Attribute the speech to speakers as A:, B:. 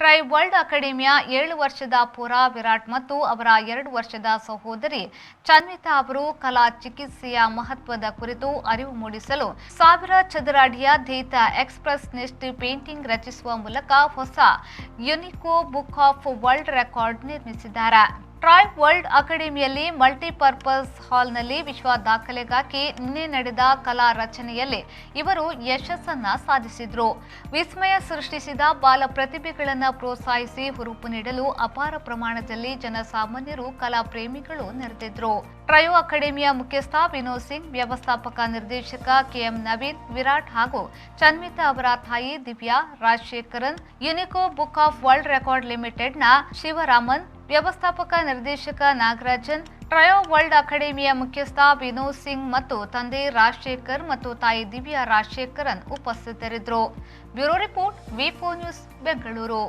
A: Try world ಅಕಾಡೆಮಿಯ 7 ವರ್ಷದ ಪುರ ವಿರಾಟ್ ಮತ್ತು ಅವರ 2 ವರ್ಷದ ಸಹೋದರಿ ಚನ್ವಿತಾ ಅವರು ಕಲಾ ಚಿಕಿತ್ಸೆಯ ಮಹತ್ವದ ಕುರಿತು ಅರಿವು ಮೂಡಿಸಲು 1000 ಚದರ ಅಡಿಯ ದೀತ ಎಕ್ಸ್‌ಪ್ರೆಷನಿಸ್ಟ್ ಪೇಂಟಿಂಗ್ ರಚಿಸುವ ಮೂಲಕ ಹೊಸ ಯುನಿಕೋ ಬುಕ್ ಆಫ್ ವರ್ಲ್ಡ್ ರೆಕಾರ್ಡ್ ನಿರ್ಮಿಸಿದ್ದಾರೆ. ಟ್ರೈ ವರ್ಲ್ಡ್ ಅಕಾಡೆಮಿಯಲ್ಲಿ ಮಲ್ಟಿಪರ್ಪಸ್ ಹಾಲ್ನಲ್ಲಿ ವಿಶ್ವ ದಾಖಲೆಗಾಗಿ ನಿನ್ನೆ ನಡೆದ ಕಲಾ ರಚನೆಯಲ್ಲಿ ಇವರು ಯಶಸ್ಸನ್ನ ಸಾಧಿಸಿದ್ರು. ವಿಸ್ಮಯ ಸೃಷ್ಟಿಸಿದ ಬಾಲ ಪ್ರತಿಭೆಗಳನ್ನು ಪ್ರೋತ್ಸಾಹಿಸಿ ಹುರುಪು ನೀಡಲು ಅಪಾರ ಪ್ರಮಾಣದಲ್ಲಿ ಜನಸಾಮಾನ್ಯರು ಕಲಾ ಪ್ರೇಮಿಗಳು ನೆರೆದಿದ್ರು. ಟ್ರಯೋ ಅಕಾಡೆಮಿಯ ಮುಖ್ಯಸ್ಥ ವಿನೋದ್ ಸಿಂಗ್, ವ್ಯವಸ್ಥಾಪಕ ನಿರ್ದೇಶಕ ಕೆಎಂ ನವೀನ್, ವಿರಾಟ್ ಹಾಗೂ ಚನ್ವಿತಾ ಅವರ ತಾಯಿ Divya, Rajasekharan, Unico Book of World Record ಲಿಮಿಟೆಡ್ನ ಶಿವರಾಮನ್, ವ್ಯವಸ್ಥಾಪಕ ನಿರ್ದೇಶಕ ನಾಗರಾಜನ್, ಟ್ರಯೋ ವರ್ಲ್ಡ್ ಅಕಾಡೆಮಿಯ ಮುಖ್ಯಸ್ಥ ವಿನೋದ್ ಸಿಂಗ್ ಮತ್ತು ತಂದೆ ರಾಜಶೇಖರ್ ಮತ್ತು ತಾಯಿ ದಿವ್ಯಾ ರಾಜಶೇಖರನ್ ಉಪಸ್ಥಿತರಿದ್ದರು. ಬ್ಯೂರೋ ರಿಪೋರ್ಟ್, ವಿ4 ನ್ಯೂಸ್, ಬೆಂಗಳೂರು.